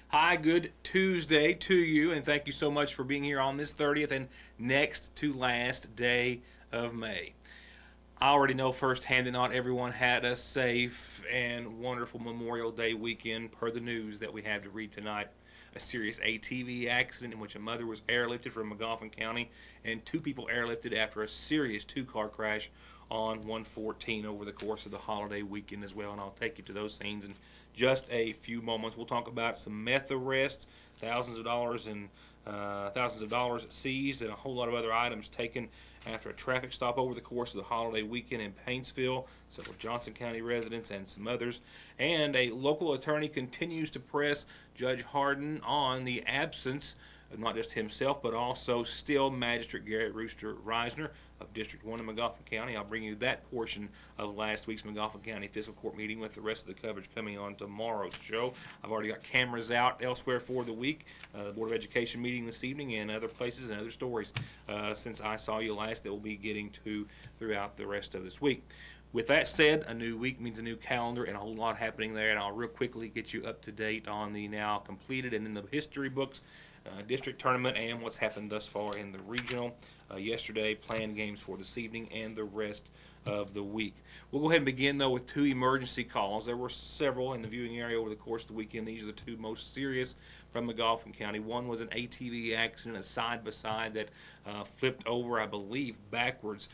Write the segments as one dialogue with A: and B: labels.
A: Hi, good Tuesday to you, and thank you so much for being here on this 30th and next to last day of May. I already know firsthand that not everyone had a safe and wonderful Memorial Day weekend per the news that we have to read tonight. A serious ATV accident in which a mother was airlifted from Magoffin County and two people airlifted after a serious two-car crash on 114 over the course of the holiday weekend as well, and I'll take you to those scenes in just a few moments. We'll talk about some meth arrests, thousands of dollars seized, and a whole lot of other items taken after a traffic stop over the course of the holiday weekend in Paintsville, several Johnson County residents and some others. And a local attorney continues to press Judge Hardin on the absence of not just himself, but also still Magistrate Garrett Rooster Reisner of District 1 in Magoffin County. I'll bring you that portion of last week's Magoffin County Fiscal Court meeting with the rest of the coverage coming on tomorrow's show. I've already got cameras out elsewhere for the week, the Board of Education meeting this evening, and other places and other stories since I saw you last that we'll be getting to throughout the rest of this week. With that said, a new week means a new calendar and a whole lot happening there, and I'll real quickly get you up to date on the now completed and in the history books district tournament and what's happened thus far in the regional. Yesterday, planned games for this evening and the rest of the week. We'll go ahead and begin, though, with two emergency calls. There were several in the viewing area over the course of the weekend. These are the two most serious from Magoffin County. One was an ATV accident, a side-by-side that flipped over, I believe, backwards,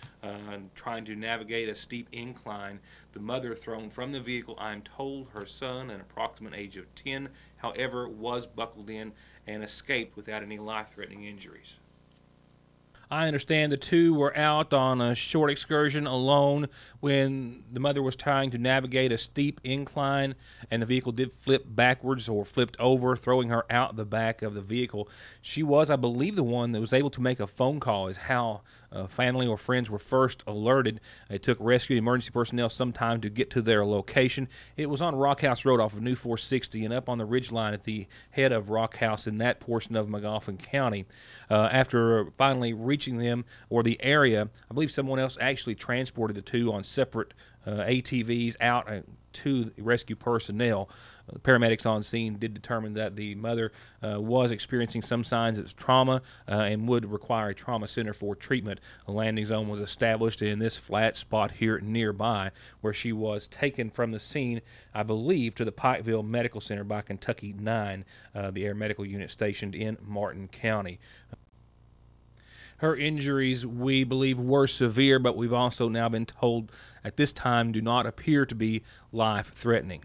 A: trying to navigate a steep incline. The mother thrown from the vehicle, I'm told her son, an approximate age of 10, however, was buckled in and escaped without any life-threatening injuries. I understand the two were out on a short excursion alone when the mother was trying to navigate a steep incline, and the vehicle did flip backwards or flipped over, throwing her out the back of the vehicle. She was, I believe, the one that was able to make a phone call, is how family or friends were first alerted. It took rescue emergency personnel some time to get to their location. It was on Rock House Road off of New 460 and up on the ridge line at the head of Rock House in that portion of Magoffin County. After finally reaching them or the area, I believe someone else actually transported the two on separate ATVs out to rescue personnel. Paramedics on scene did determine that the mother was experiencing some signs of trauma and would require a trauma center for treatment. A landing zone was established in this flat spot here nearby, where she was taken from the scene, I believe, to the Pikeville Medical Center by Kentucky 9, the air medical unit stationed in Martin County. Her injuries, we believe, were severe, but we've also now been told at this time do not appear to be life-threatening.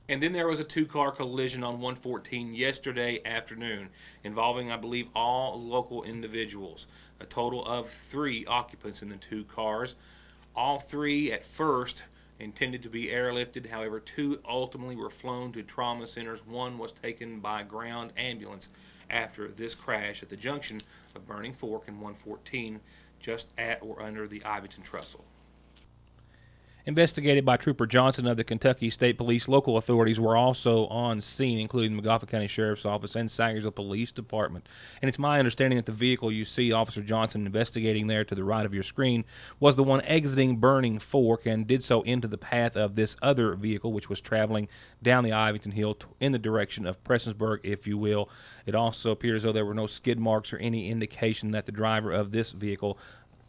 A: And then there was a two-car collision on 114 yesterday afternoon involving, I believe, all local individuals. A total of 3 occupants in the two cars. All 3 at first intended to be airlifted. However, 2 ultimately were flown to trauma centers. 1 was taken by ground ambulance after this crash at the junction of Burning Fork and 114, just at or under the Ivyton Trestle. Investigated by Trooper Johnson of the Kentucky State Police, local authorities were also on scene, including the Magoffin County Sheriff's Office and Sangersville Police Department. And it's my understanding that the vehicle you see Officer Johnson investigating there to the right of your screen was the one exiting Burning Fork and did so into the path of this other vehicle, which was traveling down the Ivyton Hill in the direction of Prestonsburg, if you will. It also appeared as though there were no skid marks or any indication that the driver of this vehicle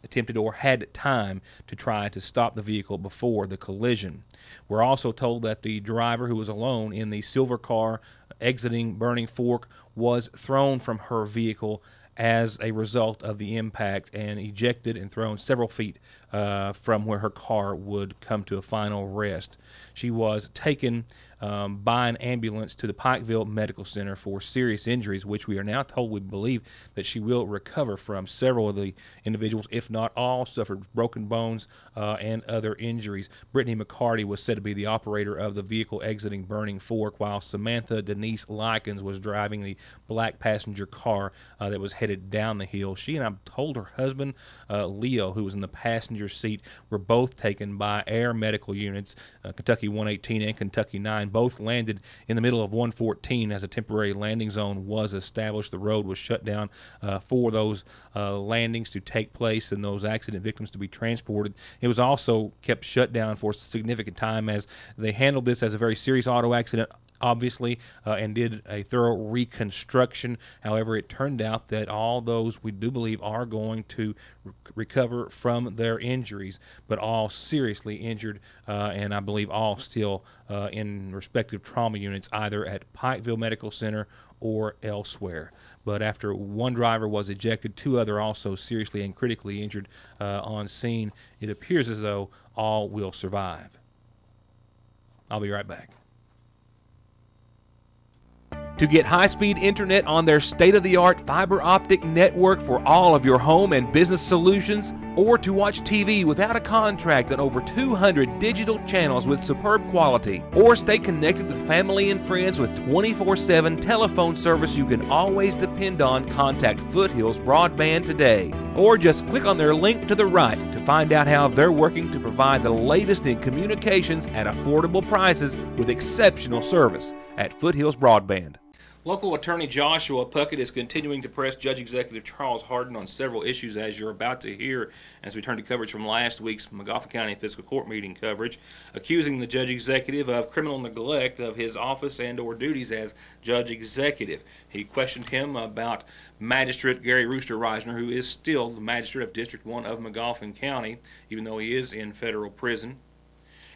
A: attempted or had time to try to stop the vehicle before the collision. We're also told that the driver, who was alone in the silver car exiting Burning Fork, was thrown from her vehicle as a result of the impact and ejected and thrown several feet from where her car would come to a final rest. She was taken by an ambulance to the Pikeville Medical Center for serious injuries, which we are now told we believe that she will recover from. Several of the individuals, if not all, suffered broken bones and other injuries. Brittany McCarty was said to be the operator of the vehicle exiting Burning Fork, while Samantha Denise Likens was driving the black passenger car that was headed down the hill. She and I'm told her husband, Leo, who was in the passenger seat, were both taken by air medical units, Kentucky 118 and Kentucky 9. Both landed in the middle of 114 as a temporary landing zone was established. The road was shut down for those landings to take place and those accident victims to be transported. It was also kept shut down for a significant time as they handled this as a very serious auto accident obviously, and did a thorough reconstruction. However, it turned out that all those, we do believe, are going to recover from their injuries, but all seriously injured, and I believe all still in respective trauma units, either at Pikeville Medical Center or elsewhere. But after one driver was ejected, 2 other also seriously and critically injured on scene. It appears as though all will survive. I'll be right back. To get high-speed internet on their state-of-the-art fiber optic network for all of your home and business solutions, or to watch TV without a contract on over 200 digital channels with superb quality, or stay connected with family and friends with 24/7 telephone service you can always depend on, contact Foothills Broadband today. Or just click on their link to the right to find out how they're working to provide the latest in communications at affordable prices with exceptional service at Foothills Broadband. Local attorney Joshua Puckett is continuing to press Judge Executive Charles Hardin on several issues, as you're about to hear as we turn to coverage from last week's Magoffin County Fiscal Court meeting coverage, accusing the Judge Executive of criminal neglect of his office and or duties as Judge Executive. He questioned him about Magistrate Gary Rooster Reisner, who is still the Magistrate of District 1 of Magoffin County, even though he is in federal prison.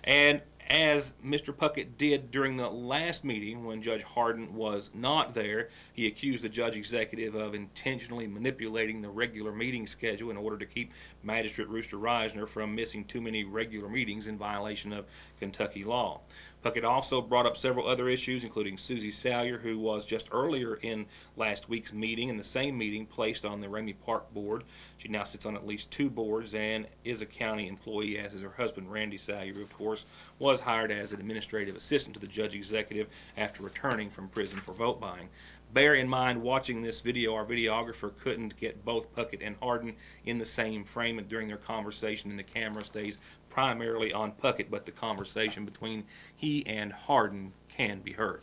A: And as Mr. Puckett did during the last meeting when Judge Hardin was not there, he accused the Judge Executive of intentionally manipulating the regular meeting schedule in order to keep Magistrate Rooster Reisner from missing too many regular meetings in violation of Kentucky law. Puckett also brought up several other issues, including Susie Salyer, who was just earlier in last week's meeting, in the same meeting, placed on the Ramey Park Board. She now sits on at least 2 boards and is a county employee, as is her husband, Randy Salyer, who, of course, was hired as an administrative assistant to the Judge Executive after returning from prison for vote buying. Bear in mind, watching this video, our videographer couldn't get both Puckett and Hardin in the same frame during their conversation, and the camera stays primarily on Puckett, but the conversation between he and Hardin can be heard.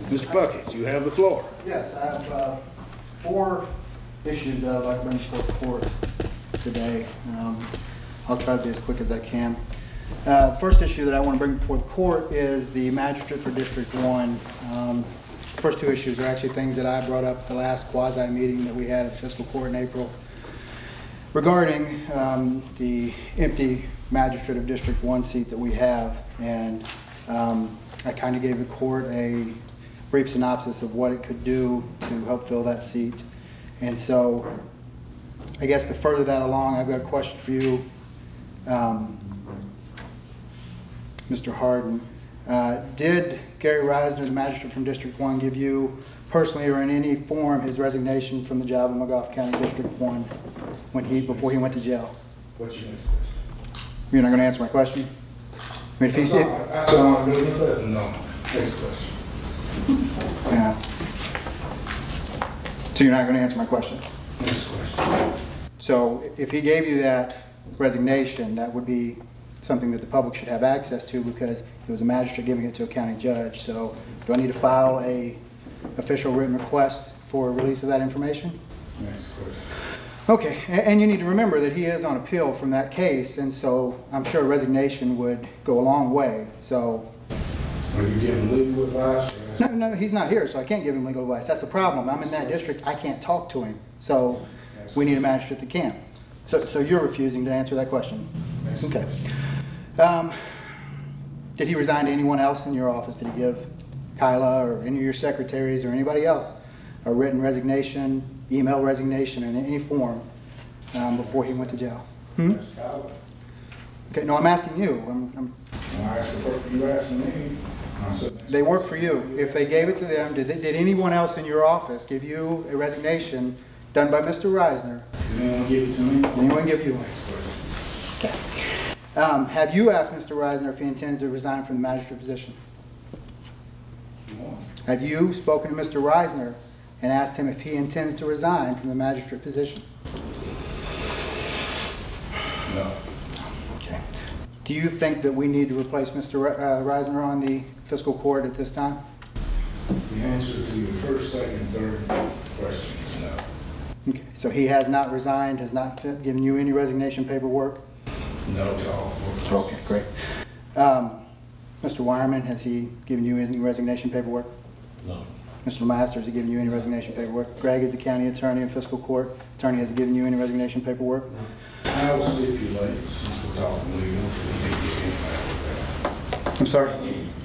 B: Mr. Puckett, you have the floor.
C: Yes, I have 4 issues that I'd like to bring before the court today. I'll try to be as quick as I can. The first issue that I want to bring before the court is the magistrate for District 1. The first 2 issues are actually things that I brought up at the last quasi-meeting that we had at the fiscal court in April regarding the empty magistrate of District 1 seat that we have. And I kind of gave the court a brief synopsis of what it could do to help fill that seat. And so I guess to further that along, I've got a question for you, Mr. Hardin. Did Gary Reisner, the magistrate from District 1, give you personally or in any form his resignation from the job in Magoffin County District 1 before he went to jail?
B: What's your next question?
C: You're not going to answer my question? I mean, if he's
B: No. Next question.
C: Yeah. So you're not going to answer my question?
B: Next question.
C: So if he gave you that resignation, that would be something that the public should have access to because it was a magistrate giving it to a county judge. So do I need to file a official written request for release of that information?
B: Next question.
C: Okay, and you need to remember that he is on appeal from that case, and so I'm sure resignation would go a long way. So,
B: Are you giving legal advice?
C: no, he's not here, so I can't give him legal advice. That's the problem. I'm in that district. I can't talk to him. So we need a magistrate that can. So you're refusing to answer that question? Okay. Did he resign to anyone else in your office? Did he give Kyla or any of your secretaries or anybody else a written resignation, email resignation in any form before he went to jail? Okay, no, I'm asking you.
B: You asking me?
C: They work for you. If they gave it to them, did anyone else in your office give you a resignation done by Mr. Reisner?
B: Did anyone give it to me?
C: Did anyone give you one? Okay. Have you asked Mr. Reisner if he intends to resign from the magistrate position?
B: No.
C: Have you spoken to Mr. Reisner and asked him if he intends to resign from the magistrate position?
B: No.
C: Okay. Do you think that we need to replace Mr. Reisner on the fiscal court at this time?
B: The answer to your first, second, third question is no.
C: Okay. So he has not resigned, has not given you any resignation paperwork?
B: No to all 4 questions.
C: Okay, great. Mr. Wireman, has he given you any resignation paperwork?
D: No.
C: Mr. Master, has he given you any resignation paperwork? Greg is the county attorney in fiscal court. Attorney, has he given you any resignation paperwork?
B: I will stipulate, since we're talking legal, that he didn't get anybody with that.
C: I'm sorry?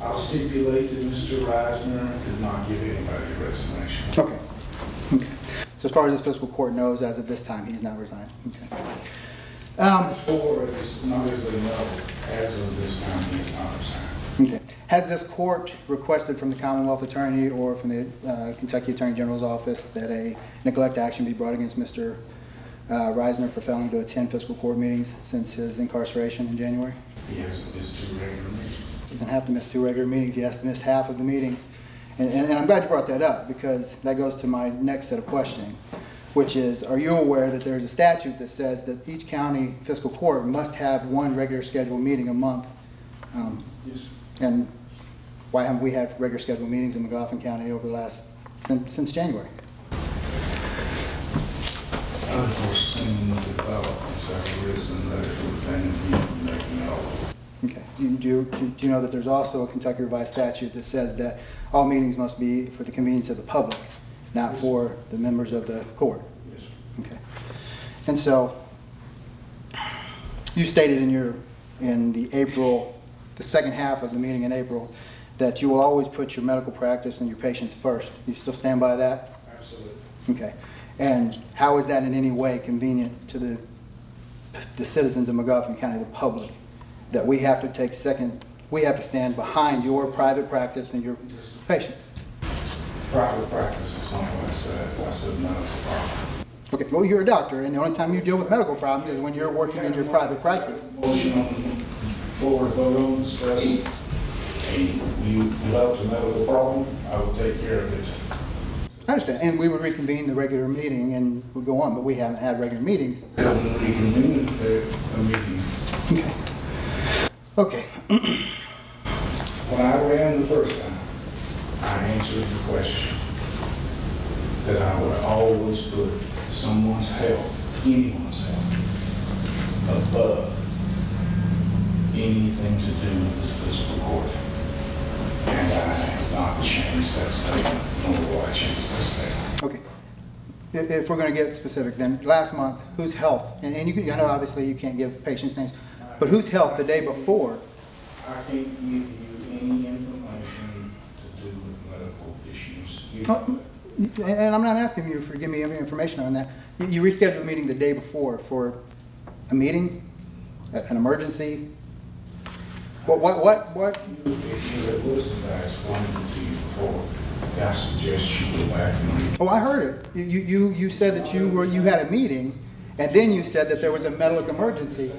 B: I'll stipulate that Mr. Reisner did not give anybody a resignation.
C: Okay. Okay. So as far as this fiscal court knows, as of this time, he's not resigned. Okay.
B: Or, as long as they know, as of this time, he has not resigned.
C: Okay. Has this court requested from the Commonwealth Attorney or from the Kentucky Attorney General's office that a neglect action be brought against Mr. Reisner for failing to attend fiscal court meetings since his incarceration in January?
B: He hasn't missed 2 regular meetings.
C: He doesn't have to miss 2 regular meetings. He has to miss half of the meetings. And I'm glad you brought that up, because that goes to my next set of questioning, which is, are you aware that there's a statute that says that each county fiscal court must have 1 regular scheduled meeting a month?
B: Yes.
C: And why haven't we had regular scheduled meetings in Magoffin County over the last, since January?
B: Unforeseen developments have arisen that have been making all of it.
C: Okay. Do you know that there's also a Kentucky revised statute that says that all meetings must be for the convenience of the public, not for the members of the court?
B: Yes.
C: Okay. And so you stated in the second half of the meeting in April, that you will always put your medical practice and your patients first. You still stand by that?
B: Absolutely.
C: Okay. And how is that in any way convenient to the citizens of Magoffin County, the public, that we have to stand behind your private practice and your patients?
B: Private practice is not what I said. I said medical problem.
C: Okay, well, you're a doctor, and the only time you deal with medical problems is when you're working in your private practice.
B: Motion on the floor, vote on discussion. And you developed a medical problem, I will take care of it.
C: I understand, and we would reconvene the regular meeting and we'll go on, but we haven't had regular meetings.
B: We haven't reconvened a meeting.
C: Okay.
B: When I ran the first time, I answered the question that I would always put someone's health, anyone's health, above anything to do with this fiscal court. And I have not changed that statement, nor will I change that statement.
C: Okay. If we're going to get specific, then last month, whose health, and I know obviously you can't give patients' names, but whose health the day before?
B: I can't give you any information to do with medical issues.
C: And I'm not asking you to give me any information on that. You rescheduled the meeting the day before for a meeting, an emergency. What?
B: If you had listened, I explained it to you before. I suggest you go back and read.
C: Oh, I heard it. You said that you had a meeting, and then you said that there was a medical emergency.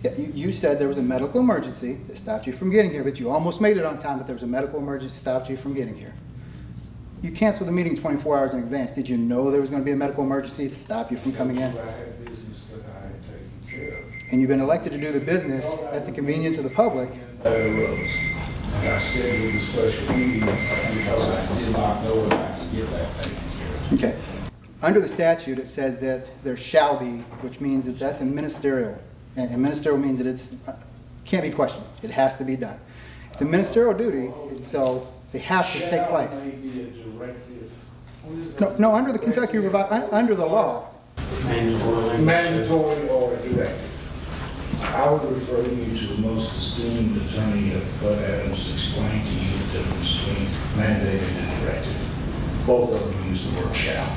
C: Yeah, you said there was a medical emergency that stopped you from getting here, but you almost made it on time, but there was a medical emergency that stopped you from getting here. You canceled the meeting 24 hours in advance. Did you know there was going to be a medical emergency to stop you from coming in?
B: I had business that I had taken care of.
C: And you've been elected to do the business at the convenience of the public.
B: That arose. And I scheduled a special meeting because I did not know that I could get that taken care of.
C: Okay. Under the statute, it says that there shall be, which means that that's a ministerial. And ministerial means that it can't be questioned. It has to be done. It's a ministerial duty, so they have to take place.
B: Shall may be a directive.
C: No, under the Kentucky under the law.
B: Mandatory or a directive. I would refer you to the most esteemed attorney of Bud Adams to explain to you the difference between mandated and directive. Both of them use the word shall.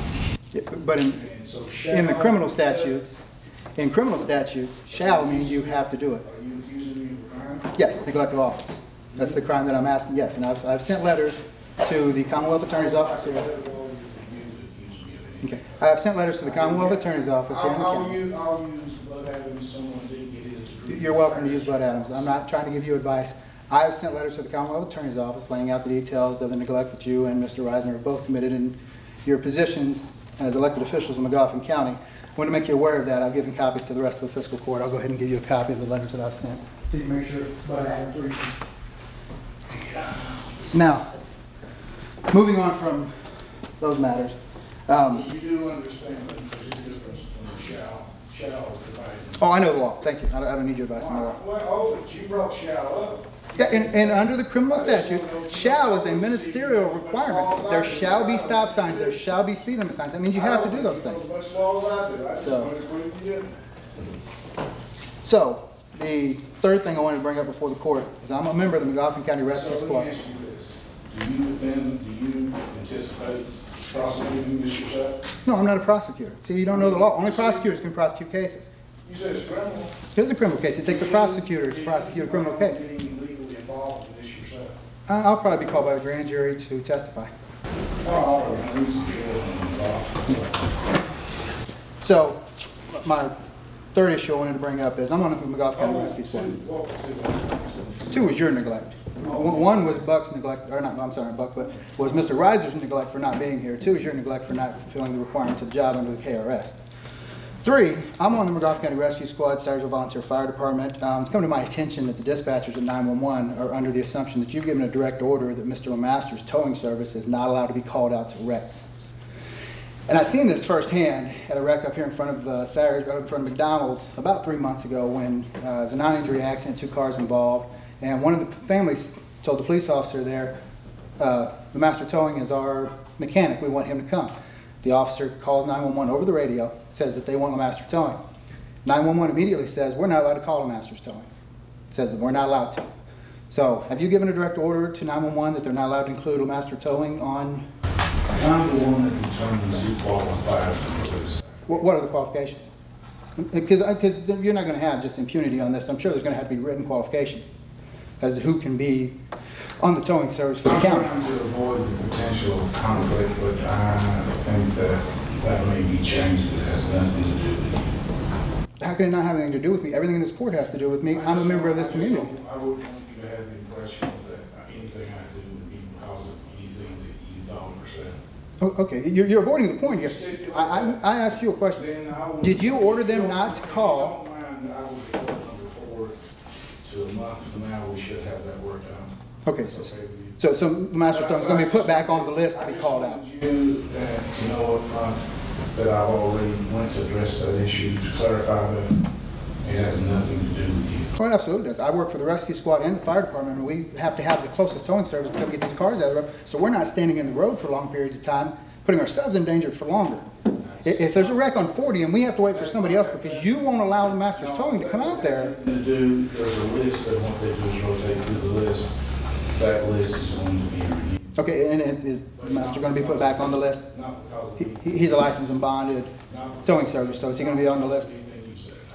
C: Yeah, but in the criminal statutes, shall means you have to do it.
B: Are you accusing me of a crime?
C: Yes, neglect of office. That's the crime that I'm asking, yes. And I've sent letters to the Commonwealth Attorney's Office. Okay. I have sent letters to the Commonwealth Attorney's Office here in the county.
B: I'll use Bud Adams, someone didn't get his degree.
C: You're welcome to use Bud Adams. I'm not trying to give you advice. I have sent letters to the Commonwealth Attorney's Office laying out the details of the neglect that you and Mr. Reisner have both committed in your positions as elected officials in Magoffin County. I want to make you aware of that. I've given copies to the rest of the fiscal court. I'll go ahead and give you a copy of the letters that I've sent, so you can make sure Bud Adams reads them. Now, moving on from those matters.
B: You do understand that there's a difference between shall is divided.
C: Oh, I know the law. Thank you. I don't need your advice on the law.
B: Well, but you brought shall up.
C: Yeah, and under the criminal statute, shall is a ministerial requirement. There shall be stop signs, there shall be speed limit signs. That means you have to do those things. So, the third thing I wanted to bring up before the court is I'm a member of the Magoffin County Rescue Squad.
B: Do you anticipate prosecuting this yourself?
C: No, I'm not a prosecutor. See, you don't know the law. Only prosecutors can prosecute cases.
B: You said it's criminal.
C: It is a criminal case. It takes a prosecutor to prosecute a criminal case. I'll probably be called by the grand jury to testify. So, my third issue I wanted to bring up is I'm on the Magoffin County Rescue Squad. 2 was your neglect. 1 was Buck's neglect, or not, I'm sorry, Buck, but was Mr. Reiser's neglect for not being here. 2 is your neglect for not fulfilling the requirements of the job under the KRS. 3, I'm on the Magoffin County Rescue Squad, Starrsville Volunteer Fire Department. It's come to my attention that the dispatchers at 911 are under the assumption that you've given a direct order that Mr. Lemaster's towing service is not allowed to be called out to wrecks. And I've seen this firsthand at a wreck up here in front of in front of McDonald's about 3 months ago when it was a non-injury accident, 2 cars involved, and one of the families told the police officer there, Lemaster Towing is our mechanic, we want him to come. The officer calls 911 over the radio, says that they want Lemaster Towing. 911 immediately says, we're not allowed to call Lemaster's Towing. Says that we're not allowed to. So, have you given a direct order to 911 that they're not allowed to include Lemaster Towing on?
B: I'm the one that determines who qualifies for this.
C: What are the qualifications? Because you're not going to have just impunity on this. I'm sure there's going to have to be written qualification as to who can be on the towing service for the county.
B: I'm trying to avoid the potential conflict, but I think that may be changed. It has nothing to do with you.
C: How can it not have anything to do with me? Everything in this court has to do with me. I'm a member of this community.
B: I wouldn't want you to have the impression that anything I do would be because of anything that you thought or said.
C: Oh, okay, you're avoiding the point here. I asked you a question. Did you order them not to call?
B: I would report number 4 to a month from now. We should have that worked out.
C: Okay, so Lemaster Towing is going to be put back on the list to be called out.
B: You know up front that I've already went to address that issue to clarify that it has nothing to do with you.
C: Well, it absolutely does. I work for the rescue squad and the fire department, and we have to have the closest towing service to come get these cars out of the road. So we're not standing in the road for long periods of time, putting ourselves in danger for longer. If there's a wreck on 40 and we have to wait for somebody else because you won't allow Lemaster's Towing to come out there.
B: There's a list, and what they do is rotate through the list. That list is going to be reviewed.
C: Okay, and is Lemaster going to be put back on the list? He's a licensed and bonded towing service, so is he going to be on the list?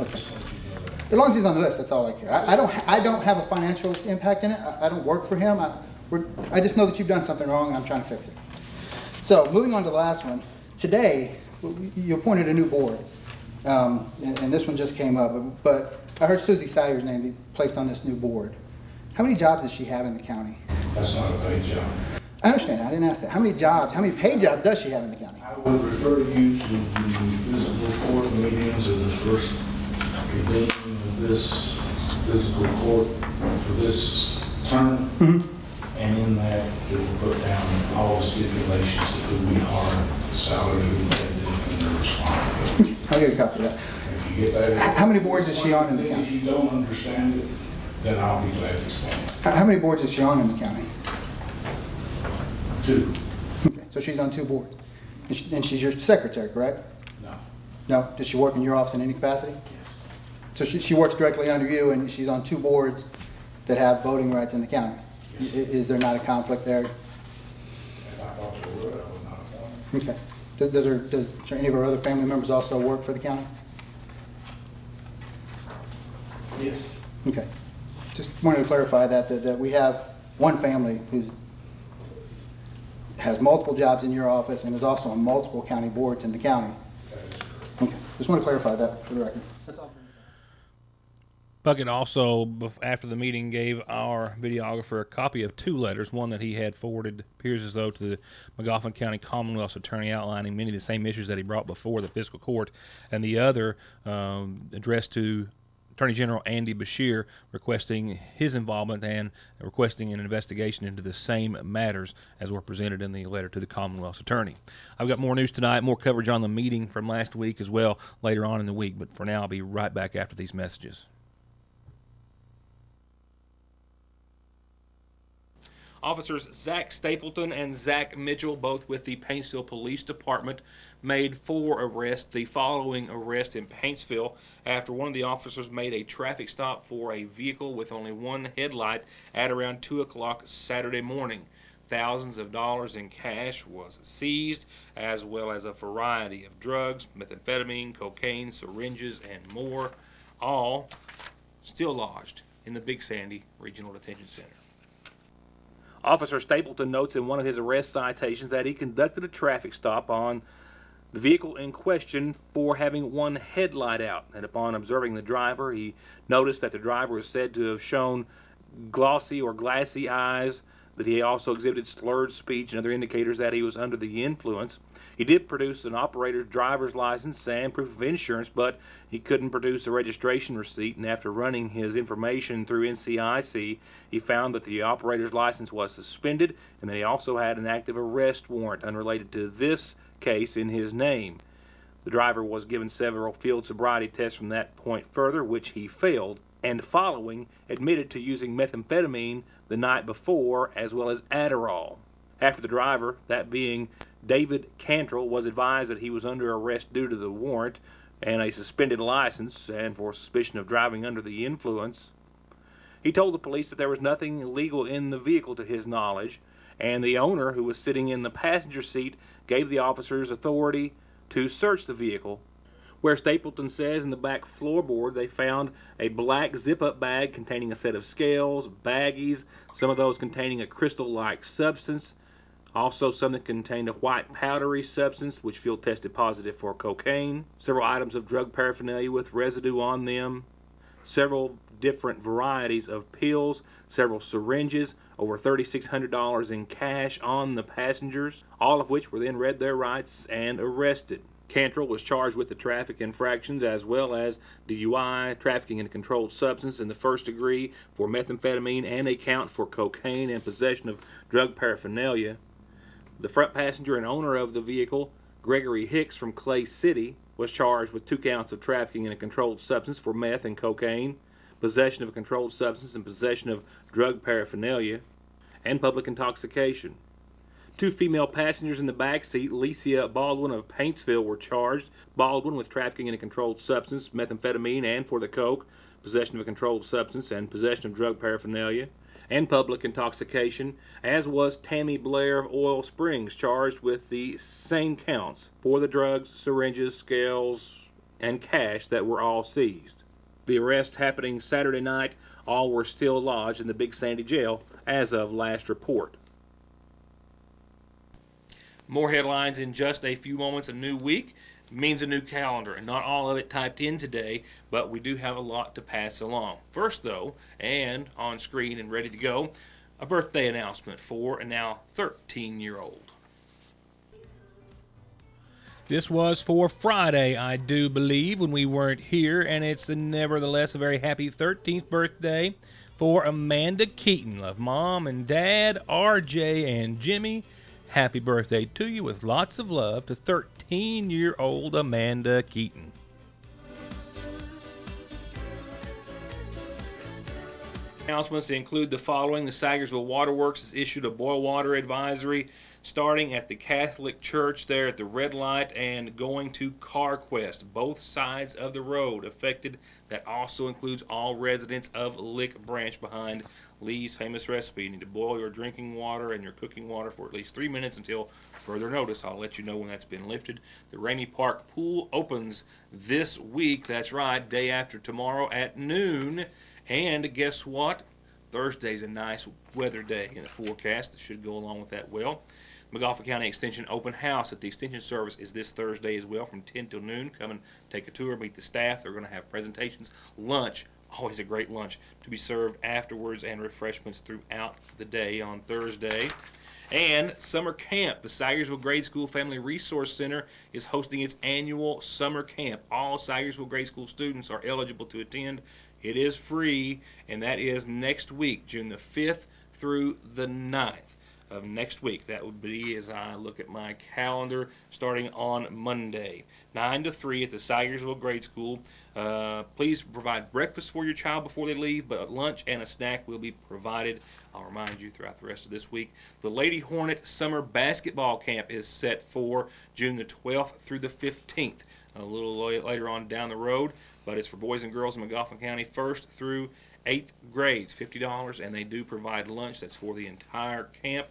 C: Okay. As long as he's on the list, that's all I care. I don't have a financial impact in it. I don't work for him. I just know that you've done something wrong, and I'm trying to fix it. So, moving on to the last one. Today, you appointed a new board, and this one just came up. But I heard Susie Sawyer's name be placed on this new board. How many jobs does she have in the county?
B: That's not a paid job.
C: I understand. I didn't ask that. How many paid jobs does she have in the county?
B: I would refer you to the physical court meetings of the first convening of this physical court for this term. Mm-hmm. And in that, it will put down all the stipulations of who we are, the salary we pay them, and their responsibility.
C: I'll get a copy of that.
B: If you get that,
C: how many boards is she on in the county?
B: If you don't understand it, then I'll be glad to explain.
C: How many boards is she on in the county?
B: 2.
C: Okay, so she's on 2 boards. And she's your secretary, correct?
B: No.
C: No? Does she work in your office in any capacity?
B: Yes.
C: So she works directly under you, and she's on 2 boards that have voting rights in the county. Yes. Is there not a conflict there?
B: If I thought there were, I would not have done it.
C: Okay. Does any of her other family members also work for the county?
B: Yes.
C: Okay. Just wanted to clarify that we have one family who has multiple jobs in your office and is also on multiple county boards in the county. Okay. Just want to clarify that for the record. That's all.
A: Puckett also, after the meeting, gave our videographer a copy of 2 letters, one that he had forwarded, appears as though, to the Magoffin County Commonwealth's attorney, outlining many of the same issues that he brought before the fiscal court, and the other addressed to Attorney General Andy Beshear, requesting his involvement and requesting an investigation into the same matters as were presented in the letter to the Commonwealth's attorney. I've got more news tonight, more coverage on the meeting from last week as well later on in the week, but for now I'll be right back after these messages. Officers Zach Stapleton and Zach Mitchell, both with the Paintsville Police Department, made 4 arrests. The following arrest in Paintsville after one of the officers made a traffic stop for a vehicle with only one headlight at around 2 o'clock Saturday morning. Thousands of dollars in cash was seized, as well as a variety of drugs, methamphetamine, cocaine, syringes, and more, all still lodged in the Big Sandy Regional Detention Center. Officer Stapleton notes in one of his arrest citations that he conducted a traffic stop on the vehicle in question for having one headlight out, and upon observing the driver, he noticed that the driver was said to have shown glossy or glassy eyes, that he also exhibited slurred speech and other indicators that he was under the influence. He did produce an operator's driver's license and proof of insurance, but he couldn't produce a registration receipt, and after running his information through NCIC, he found that the operator's license was suspended and that he also had an active arrest warrant unrelated to this case in his name. The driver was given several field sobriety tests from that point further, which he failed, and following admitted to using methamphetamine the night before as well as Adderall. After the driver, that being David Cantrell, was advised that he was under arrest due to the warrant and a suspended license and for suspicion of driving under the influence, he told the police that there was nothing illegal in the vehicle to his knowledge, and the owner, who was sitting in the passenger seat, gave the officers authority to search the vehicle, where Stapleton says in the back floorboard they found a black zip-up bag containing a set of scales, baggies, some of those containing a crystal-like substance, also some that contained a white powdery substance which field tested positive for cocaine, several items of drug paraphernalia with residue on them, several different varieties of pills, several syringes, over $3,600 in cash on the passengers, all of which were then read their rights and arrested. Cantrell was charged with the traffic infractions as well as DUI, trafficking in a controlled substance in the first degree for methamphetamine, and a count for cocaine and possession of drug paraphernalia. The front passenger and owner of the vehicle, Gregory Hicks from Clay City, was charged with 2 counts of trafficking in a controlled substance for meth and cocaine, possession of a controlled substance and possession of drug paraphernalia, and public intoxication. 2 female passengers in the back seat, Licia Baldwin of Paintsville, were charged. Baldwin with trafficking in a controlled substance, methamphetamine, and for the coke, possession of a controlled substance, and possession of drug paraphernalia, and public intoxication, as was Tammy Blair of Oil Springs, charged with the same counts for the drugs, syringes, scales, and cash that were all seized. The arrests happening Saturday night, all were still lodged in the Big Sandy Jail as of last report. More headlines in just a few moments. A new week means a new calendar, and not all of it typed in today, but we do have a lot to pass along. First, though, and on screen and ready to go, a birthday announcement for a now 13-year-old. This was for Friday, I do believe, when we weren't here, and it's nevertheless a very happy 13th birthday for Amanda Keaton of Mom and Dad, RJ, and Jimmy. Happy birthday to you with lots of love to 13-year-old Amanda Keaton. Announcements include the following. The Sagersville Waterworks has issued a boil water advisory starting at the Catholic Church there at the red light and going to CarQuest, both sides of the road affected. That also includes all residents of Lick Branch behind Lee's Famous Recipe. You need to boil your drinking water and your cooking water for at least 3 minutes until further notice. I'll let you know when that's been lifted. The Ramey Park Pool opens this week. That's right, day after tomorrow at noon. And guess what? Thursday's a nice weather day in the forecast that should go along with that well. Magoffin County Extension open house at the Extension Service is this Thursday as well from 10 till noon. Come and take a tour, meet the staff. They're going to have presentations, lunch, always a great lunch, to be served afterwards, and refreshments throughout the day on Thursday. And summer camp. The Sagersville Grade School Family Resource Center is hosting its annual summer camp. All Sagersville Grade School students are eligible to attend. It is free, and that is next week, June the 5th through the 9th. of next week. That would be, as I look at my calendar, starting on Monday, 9 to 3 at the Sagersville Grade School. Please provide breakfast for your child before they leave, but lunch and a snack will be provided. I'll remind you throughout the rest of this week. The Lady Hornet Summer Basketball Camp is set for June the 12th through the 15th. A little later on down the road, but it's for boys and girls in Magoffin County, 1st through 8th grades, $50, and they do provide lunch. That's for the entire camp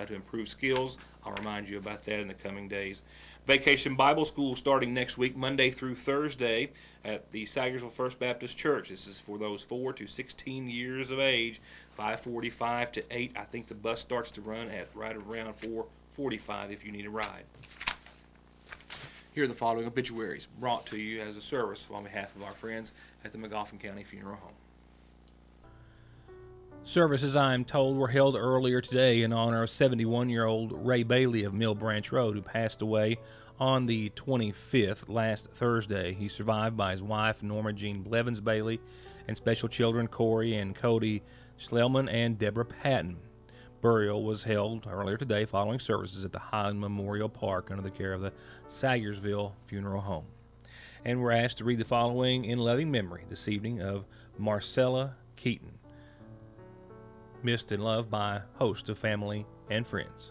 A: to improve skills. I'll remind you about that in the coming days. Vacation Bible School starting next week, Monday through Thursday at the Sagersville First Baptist Church. This is for those 4 to 16 years of age, 5:45 to 8. I think the bus starts to run at right around 4:45 if you need a ride. Here are the following obituaries brought to you as a service on behalf of our friends at the Magoffin County Funeral Home. Services, I am told, were held earlier today in honor of 71-year-old Ray Bailey of Mill Branch Road, who passed away on the 25th, last Thursday. He's survived by his wife, Norma Jean Blevins Bailey, and special children Corey and Cody Schlelman and Deborah Patton. Burial was held earlier today following services at the Highland Memorial Park under the care of the Sagersville Funeral Home. And we're asked to read the following in loving memory this evening of Marcella Keaton, missed and loved by a host of family and friends.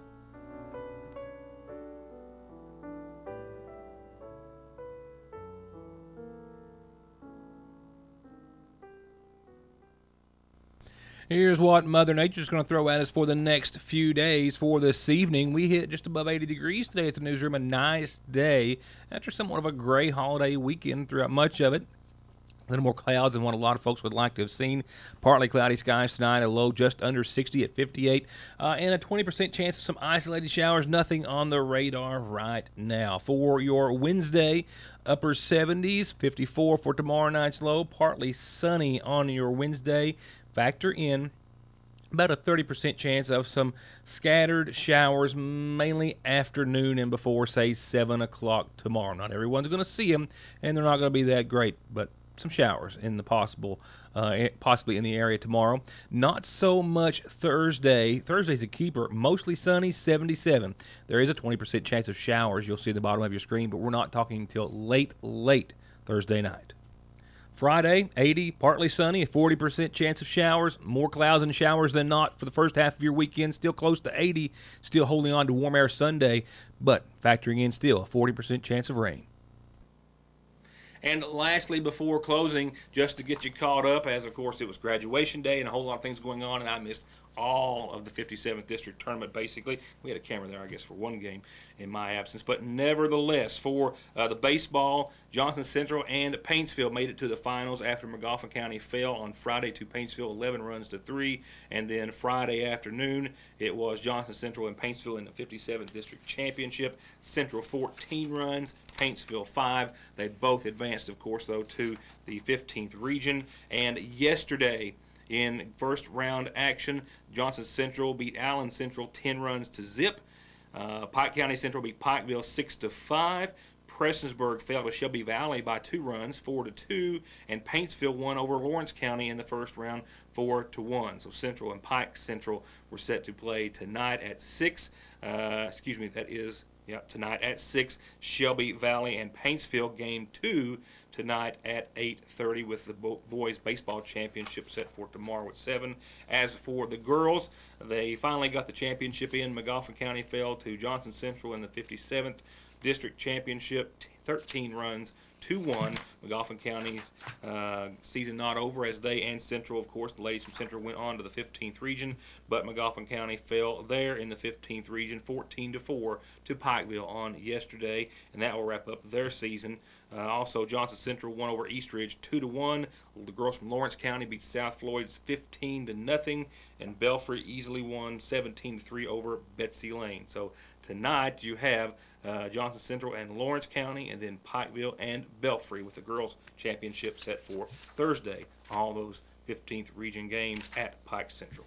A: Here's what Mother Nature's going to throw at us for the next few days. For this evening, we hit just above 80 degrees today at the newsroom. A nice day after somewhat of a gray holiday weekend throughout much of it. A little more clouds than what a lot of folks would like to have seen. Partly cloudy skies tonight, a low just under 60 at 58, and a 20% chance of some isolated showers. Nothing on the radar right now. For your Wednesday, upper 70s, 54 for tomorrow night's low. Partly sunny on your Wednesday. Factor in about a 30% chance of some scattered showers, mainly afternoon and before, say, 7 o'clock tomorrow. Not everyone's going to see them, and they're not going to be that great, but some showers in the possibly in the area tomorrow. Not so much Thursday. Thursday's a keeper. Mostly sunny, 77. There is a 20% chance of showers you'll see at the bottom of your screen, but we're not talking until late Thursday night. Friday, 80, partly sunny, a 40% chance of showers. More clouds and showers than not for the first half of your weekend. Still close to 80, still holding on to warm air Sunday, but factoring in still a 40% chance of rain. And lastly, before closing, just to get you caught up, as of course it was graduation day and a whole lot of things going on, and I missed all of the 57th District Tournament basically. We had a camera there, I guess, for one game in my absence. But nevertheless, for the baseball, Johnson Central and Paintsville made it to the finals after Magoffin County fell on Friday to Paintsville 11 runs to 3. And then Friday afternoon, it was Johnson Central and Paintsville in the 57th District Championship. Central 14 runs, Paintsville 5. They both advanced, of course, though, to the 15th region. And yesterday, in first round action, Johnson Central beat Allen Central 10 runs to zip. Pike County Central beat Pikeville 6-5. Prestonsburg fell to Shelby Valley by 2 runs, 4-2, and Paintsville won over Lawrence County in the first round, 4-1. So Central and Pike Central were set to play tonight at 6. Tonight at 6. Shelby Valley and Paintsville game 2 tonight at 8:30, with the boys baseball championship set for tomorrow at 7. As for the girls, they finally got the championship in. Magoffin County fell to Johnson Central in the 57th District Championship, 13 runs, 2-1. Magoffin County's season not over, as they and Central, of course, the ladies from Central went on to the 15th region, but Magoffin County fell there in the 15th region, 14-4 to Pikeville on yesterday, and that will wrap up their season. Also, Johnson Central won over East Ridge 2-1. The girls from Lawrence County beat South Floyd's 15-0, and Belfry easily won 17-3 over Betsy Lane. So tonight you have Johnson Central and Lawrence County, and then Pikeville and Belfry, with the girls' championship set for Thursday. All those 15th region games at Pike Central.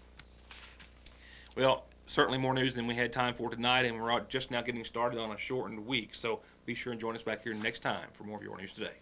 A: Well, certainly more news than we had time for tonight, and we're just now getting started on a shortened week. So be sure and join us back here next time for more of your news today.